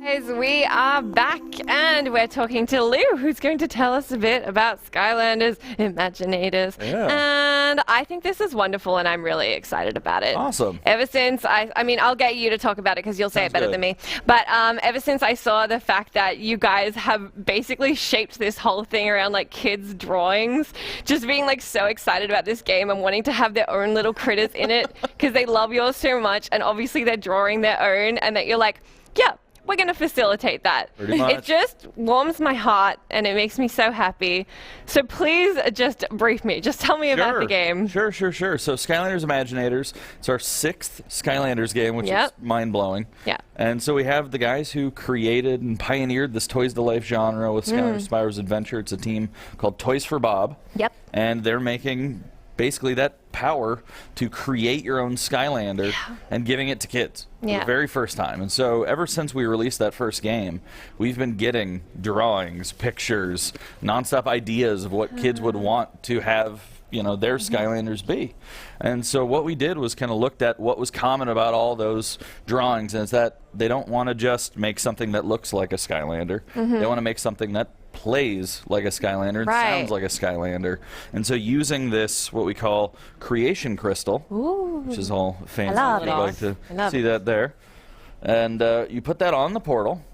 Guys, we are back and we're talking to Lou, who's going to tell us a bit about Skylanders Imaginators. Yeah. And I think this is wonderful and I'm really excited about it. Awesome. Ever since I mean, I'll get you to talk about it because you'll say it better than me. But ever since I saw the fact that you guys have basically shaped this whole thing around like kids' drawings, just being like so excited about this game and wanting to have their own little critters in it because they love yours so much and obviously they're drawing their own and that you're like, yeah, we're going to facilitate that. Pretty much. It just warms my heart and it makes me so happy. So please just brief me. Just tell me about the game. Sure. So Skylanders Imaginators, it's our 6th Skylanders game, which is mind-blowing. Yeah. And so we have the guys who created and pioneered this Toys-to-Life genre with Skylanders Spyro's Adventure. It's a team called Toys for Bob. Yep. And they're making basically that power to create your own Skylander and giving it to kids for the very first time. And so ever since we released that first game, we've been getting drawings, pictures, nonstop ideas of what kids would want to have, you know, their Skylanders be. And so what we did was kind of looked at what was common about all those drawings, and it's that they don't want to just make something that looks like a Skylander. They want to make something that plays like a Skylander and sounds like a Skylander. And so using this, what we call creation crystal, which is all fancy. I You'd like to see that there. And you put that on the portal.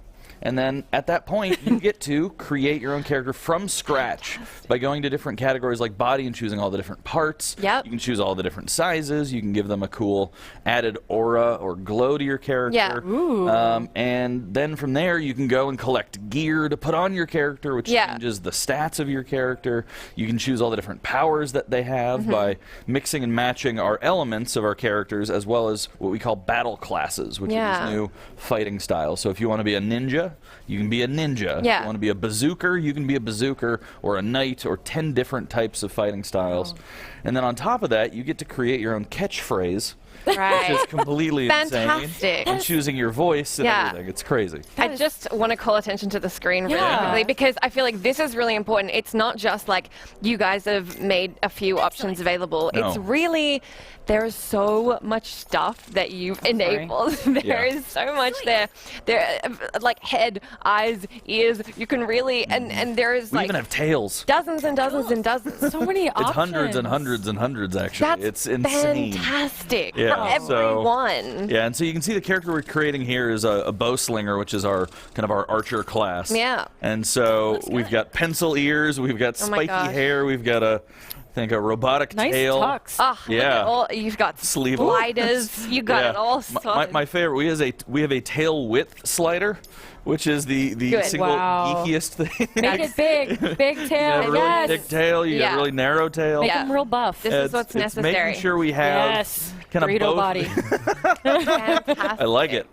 And then at that point, you get to create your own character from scratch by going to different categories like body and choosing all the different parts. Yep. You can choose all the different sizes. You can give them a cool added aura or glow to your character. Yeah. And then from there, you can go and collect gear to put on your character, which changes the stats of your character. You can choose all the different powers that they have by mixing and matching our elements of our characters, as well as what we call battle classes, which are these new fighting styles. So if you want to be a ninja, you can be a ninja. If you want to be a bazooker, you can be a bazooker, or a knight, or 10 different types of fighting styles. And then on top of that, you get to create your own catchphrase, which is completely insane. And choosing your voice and everything. It's crazy. I just want to call attention to the screen really quickly because I feel like this is really important. It's not just like you guys have made a few options available. No. It's really, there is so much stuff that you've enabled. There is so much there. There, like head, eyes, ears. You can really, and there is We like even have tails. dozens and dozens and dozens. So many options. It's hundreds and hundreds and hundreds, actually. That's it's insane. Fantastic. Yeah, For everyone. Yeah, and so you can see the character we're creating here is a bow slinger, which is our kind of our archer class. Yeah. And so we've got pencil ears, we've got spiky hair, we've got a robotic tail. Nice tux. Oh, yeah. You've got sliders. You got it all sorted. My favorite, we have a tail width slider, which is the single geekiest thing. Make it big. Big tail. You got really thick tail, you got really narrow tail. Make them real buff. This is what's necessary. It's making sure we have kind of burrito both. body. Fantastic. I like it.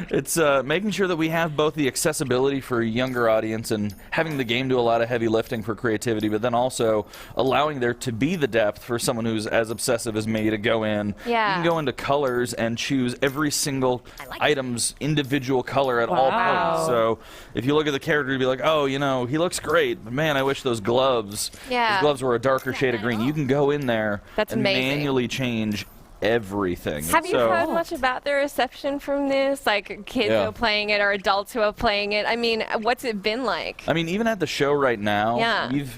It's making sure that we have both the accessibility for a younger audience and having the game do a lot of heavy lifting for creativity, but then also allowing there to be the depth for someone who's as obsessive as me to go in. Yeah. You can go into colors and choose every single item's individual color at all points. So if you look at the character, you'd be like, oh, you know, he looks great, but man, I wish those gloves were a darker shade of green. You can go in there and manually change everything. Have you heard much about the reception from this? Like kids who are playing it or adults who are playing it? I mean, what's it been like? I mean, even at the show right now, we've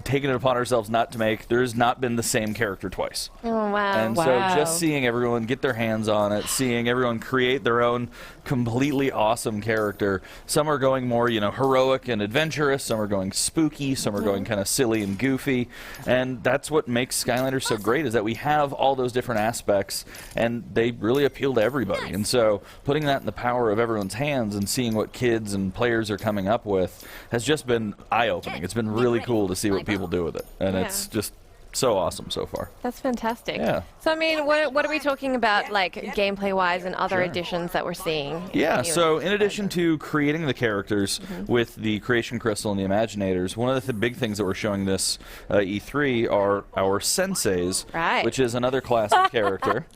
taken it upon ourselves not to make, there's not been the same character twice. Oh, wow. And so just seeing everyone get their hands on it, seeing everyone create their own completely awesome character. Some are going more, you know, heroic and adventurous. Some are going spooky. Some are going kind of silly and goofy. And that's what makes Skylanders so great, is that we have all those different aspects, and they really appeal to everybody. And so putting that in the power of everyone's hands and seeing what kids and players are coming up with has just been eye-opening. It's been really cool to see what people do with it. And it's just so awesome so far. That's fantastic. Yeah. So, I mean, what are we talking about, like, gameplay-wise and other additions that we're seeing? Yeah, so in addition to creating the characters with the Creation Crystal and the Imaginators, one of the big things that we're showing this E3 are our senseis, which is another class of character.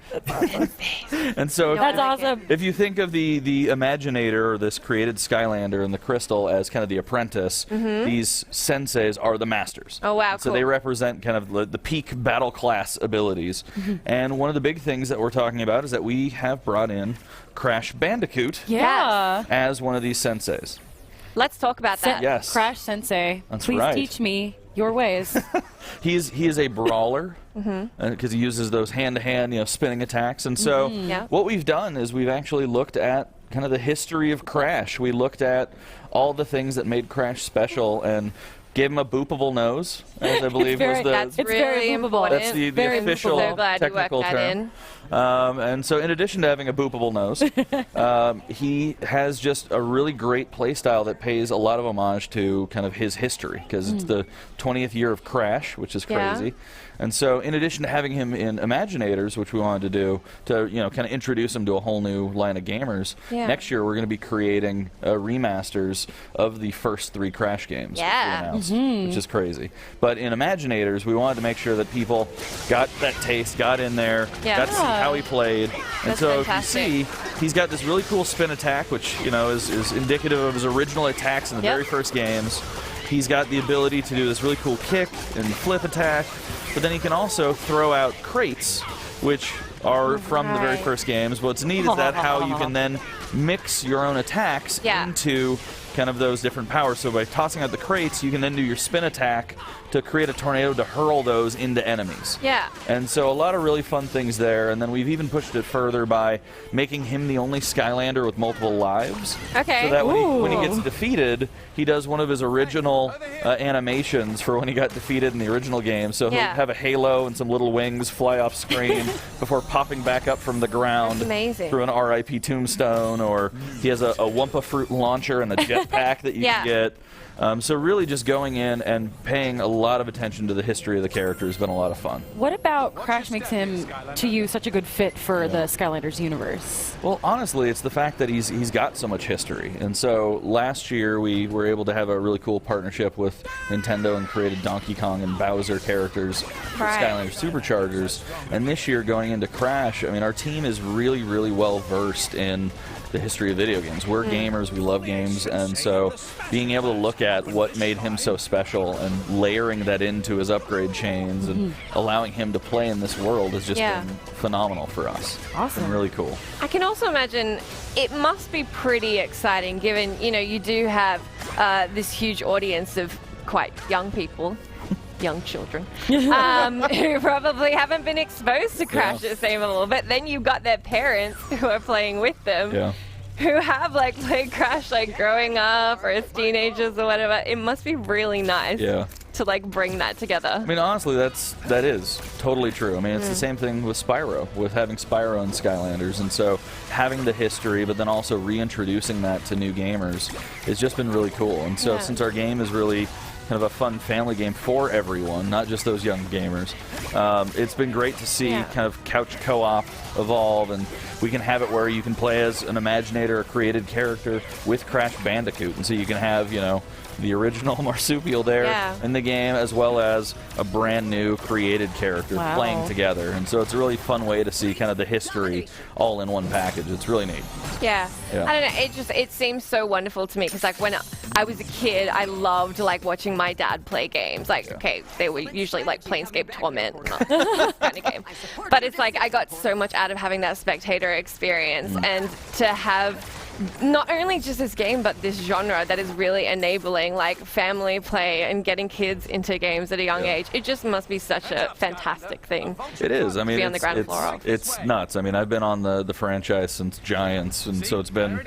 And so that's awesome. If you think of the Imaginator, or this created Skylander, and the Crystal as kind of the apprentice, these senseis are the masters. Oh, wow, So they represent kind of the peak battle class abilities. And one of the big things that we're talking about is that we have brought in Crash Bandicoot as one of these senseis. Let's talk about that. Yes. Crash Sensei. That's Please right. teach me your ways. He is a brawler because he uses those hand-to-hand, spinning attacks. And so what we've done is we've actually looked at kind of the history of Crash. We looked at all the things that made Crash special and gave him a boopable nose, as I believe was the That's really important. that's the official so glad technical you worked that term. And so in addition to having a boopable nose, he has just a really great play style that pays a lot of homage to kind of his history, because it's the 20th year of Crash, which is crazy. And so in addition to having him in Imaginators, which we wanted to do to kind of introduce him to a whole new line of gamers, next year we're going to be creating remasters of the first 3 Crash games, which is crazy. But in Imaginators, we wanted to make sure that people got that taste, got in there, got to see how he played. And That's so fantastic. if you see, he's got this really cool spin attack, which is indicative of his original attacks in the very first games. He's got the ability to do this really cool kick and flip attack, but then he can also throw out crates, which are from the very first games. What's neat is that how you can then mix your own attacks into kind of those different powers. So by tossing out the crates, you can then do your spin attack to create a tornado to hurl those into enemies. And so a lot of really fun things there. And then we've even pushed it further by making him the only Skylander with multiple lives. So that when he gets defeated, he does one of his original animations for when he got defeated in the original game. So he'll have a halo and some little wings fly off screen before popping back up from the ground through an RIP tombstone. Or he has a Wumpa fruit launcher and a jetpack that you can get. So really just going in and paying a lot of attention to the history of the character has been a lot of fun. What about Crash makes him, to you, such a good fit for the Skylanders universe? Well, honestly, it's the fact that he's got so much history. And so last year we were able to have a really cool partnership with Nintendo and created Donkey Kong and Bowser characters for Skylanders Superchargers. And this year, going into Crash, I mean, our team is really, really well versed in the history of video games. We're gamers, we love games, and so being able to look at what made him so special and layering that into his upgrade chains and allowing him to play in this world has just been phenomenal for us. Awesome. And really cool. I can also imagine it must be pretty exciting, given you do have this huge audience of quite young people. Young children who probably haven't been exposed to Crash the same level, but then you've got their parents who are playing with them who have played Crash growing up or as teenagers or whatever. It must be really nice to bring that together. I mean, honestly, that is totally true. I mean, it's the same thing with Spyro, with having Spyro and Skylanders, and so having the history, but then also reintroducing that to new gamers has just been really cool. And so since our game is really kind of a fun family game for everyone, not just those young gamers. It's been great to see kind of couch co-op evolve, and we can have it where you can play as an Imaginator, a created character, with Crash Bandicoot, and so you can have, the original marsupial there in the game, as well as a brand new created character playing together. And so it's a really fun way to see kind of the history all in one package. It's really neat. I don't know, it seems so wonderful to me, because when I was a kid, I loved watching my dad play games. Okay, they were usually Planescape Torment, not that kind of game. But it's I got so much out of having that spectator experience, and to have not only just this game, but this genre that is really enabling family play and getting kids into games at a young age. It just must be such a fantastic thing. It is. I mean, be on the ground floor of. It's nuts. I mean, I've been on the franchise since Giants, and so it's been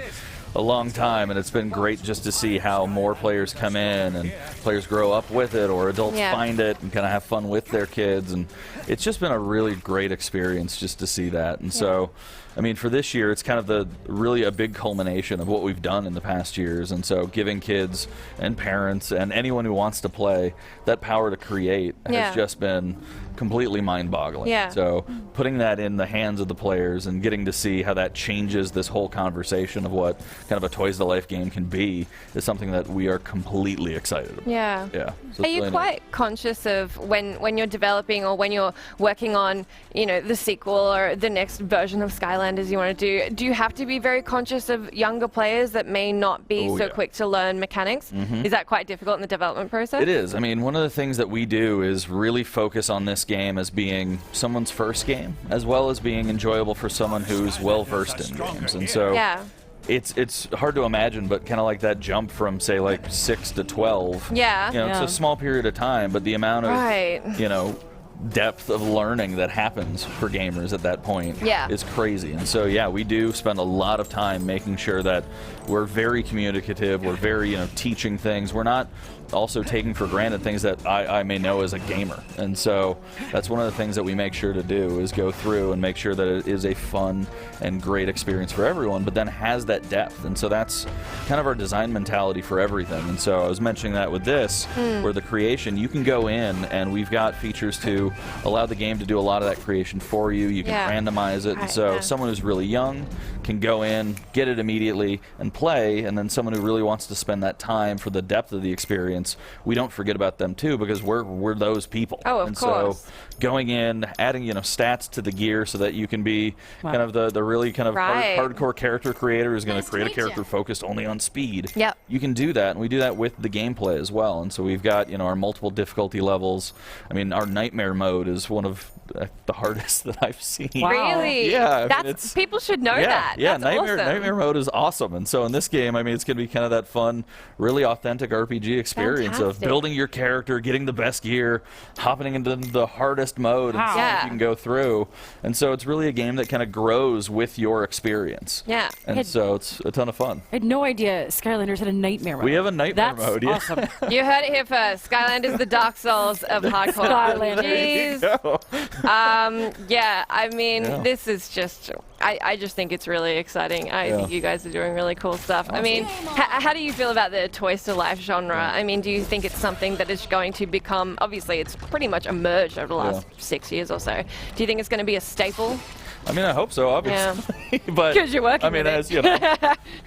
a long time, and it's been great just to see how more players come in and players grow up with it, or adults find it and kind of have fun with their kids, and it's just been a really great experience just to see that. And so I mean, for this year, it's kind of really a big culmination of what we've done in the past years. And so giving kids and parents and anyone who wants to play that power to create has just been completely mind-boggling. So putting that in the hands of the players and getting to see how that changes this whole conversation of what kind of a Toys to Life game can be is something that we are completely excited about. So are you quite conscious of when you're developing or when you're working on, the sequel or the next version of Skylanders, Skylanders you want to do, do you have to be very conscious of younger players that may not be quick to learn mechanics? Is that quite difficult in the development process? It is. I mean, one of the things that we do is really focus on this game as being someone's first game, as well as being enjoyable for someone who's well-versed in games. And so it's hard to imagine, but kind of like that jump from, say, like 6 to 12. Yeah. You know, it's a small period of time, but the amount of, you know, depth of learning that happens for gamers at that point is crazy. And so, yeah, we do spend a lot of time making sure that we're very communicative, we're very, you know, teaching things. We're not also taking for granted things that I may know as a gamer. And so that's one of the things that we make sure to do is go through and make sure that it is a fun and great experience for everyone, but then has that depth. And so that's kind of our design mentality for everything. And so I was mentioning that with this, where the creation, you can go in and we've got features to allow the game to do a lot of that creation for you. You can randomize it. And so someone who's really young can go in, get it immediately, and play, and then someone who really wants to spend that time for the depth of the experience, we don't forget about them too, because we're those people. Oh, of course. So going in, adding, you know, stats to the gear so that you can be kind of the really kind of hardcore character creator who's going to create a character focused only on speed. Yep. You can do that, and we do that with the gameplay as well. And so we've got, you know, our multiple difficulty levels. I mean, our nightmare mode is one of the hardest that I've seen. Wow. Really? Yeah. That's, people should know that. Yeah, That's nightmare mode is awesome. And so in this game, I mean, it's going to be kind of that fun, really authentic RPG experience of building your character, getting the best gear, hopping into the hardest mode, and seeing if you can go through. And so it's really a game that kind of grows with your experience. Yeah. And so it's a ton of fun. I had no idea Skylanders had a nightmare mode. We have a nightmare mode. That's awesome. You heard it here first. Skylanders, the Dark Souls of hardcore RPGs. Yeah, I mean, this is just, I just think it's really exciting. I think you guys are doing really cool stuff. Awesome. I mean, how do you feel about the Toys to Life genre? I mean, do you think it's something that is going to become, obviously it's pretty much emerged over the last 6 years or so. Do you think it's going to be a staple? I mean, I hope so, obviously. Yeah. But because you're working. I mean, as you know.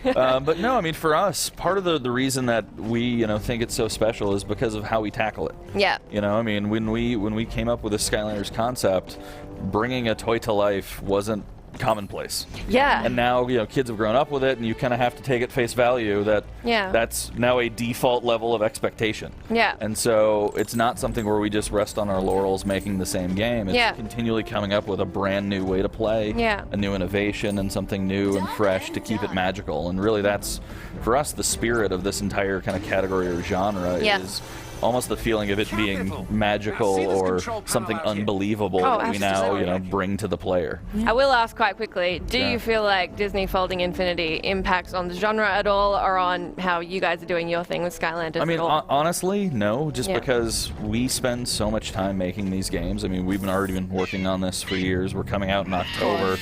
But no, I mean, for us, part of the reason that we, you know, think it's so special is because of how we tackle it. Yeah. You know, I mean, when we came up with the Skylanders concept, bringing a toy to life wasn't commonplace. Yeah. And now, you know, kids have grown up with it, and you kind of have to take at face value that that's now a default level of expectation. Yeah. And so it's not something where we just rest on our laurels making the same game. It's continually coming up with a brand new way to play, a new innovation, and something new and fresh to keep it magical. And really that's, for us, the spirit of this entire kind of category or genre is almost the feeling of it being magical or something unbelievable that we now, you know, bring to the player. I will ask quite quickly, do you feel like Disney Folding Infinity impacts on the genre at all, or on how you guys are doing your thing with Skylanders I mean, at all? honestly, no, just because we spend so much time making these games. I mean, we've already been working on this for years. We're coming out in October.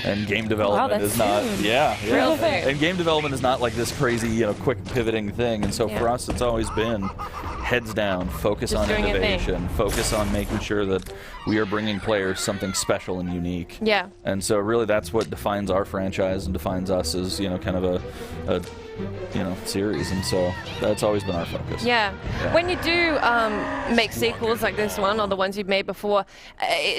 And game development is not, Real thing. And game development is not like this crazy, you know, quick pivoting thing. And so for us, it's always been heads down, focus on innovation, focus on making sure that we are bringing players something special and unique. Yeah. And so really that's what defines our franchise and defines us as, you know, kind of a you know, series, and so that's always been our focus. Yeah. When you do make sequels like this one or the ones you've made before,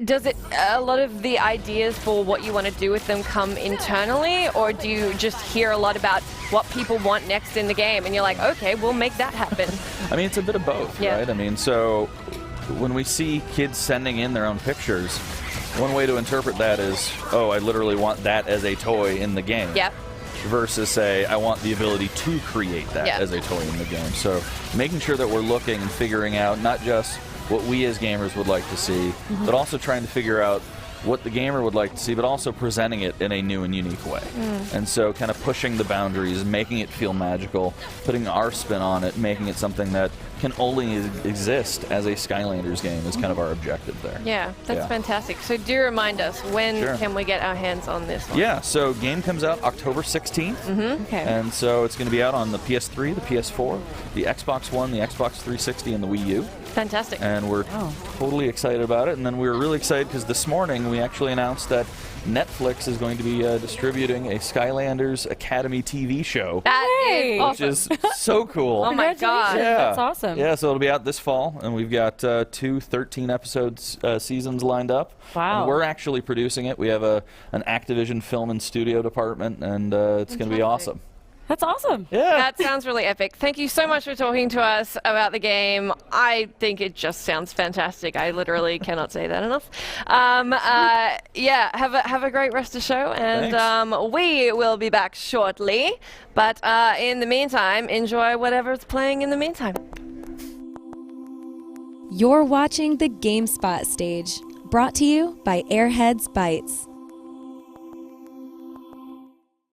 does it a lot of the ideas for what you want to do with them come internally, or do you just hear a lot about what people want next in the game and you're like, okay, we'll make that happen? I mean, it's a bit of both, right? I mean, so when we see kids sending in their own pictures, one way to interpret that is, oh, I literally want that as a toy in the game. Yep. Versus, say, I want the ability to create that as a toy in the game. So making sure that we're looking and figuring out not just what we as gamers would like to see, but also trying to figure out what the gamer would like to see, but also presenting it in a new and unique way. And so kind of pushing the boundaries, making it feel magical, putting our spin on it, making it something that can only exist as a Skylanders game is kind of our objective there. Yeah, that's fantastic. So do remind us, when can we get our hands on this one? Yeah, so game comes out October 16th. Okay. And so it's going to be out on the PS3, the PS4, the Xbox One, the Xbox 360, and the Wii U. Fantastic. And we're totally excited about it. And then we were really excited because this morning we actually announced that Netflix is going to be distributing a Skylanders Academy TV show. That is awesome. Which is so cool. Oh my god. Yeah. That's awesome. Yeah, so it'll be out this fall, and we've got 2 13-episode seasons lined up. Wow. And we're actually producing it. We have an Activision film and studio department, and it's going to be awesome. That's awesome. Yeah. That sounds really epic. Thank you so much for talking to us about the game. I think it just sounds fantastic. I literally cannot say that enough. Yeah, have a great rest of the show, and we will be back shortly. But in the meantime, enjoy whatever's playing in the meantime. You're watching the GameSpot stage, brought to you by Airheads Bites.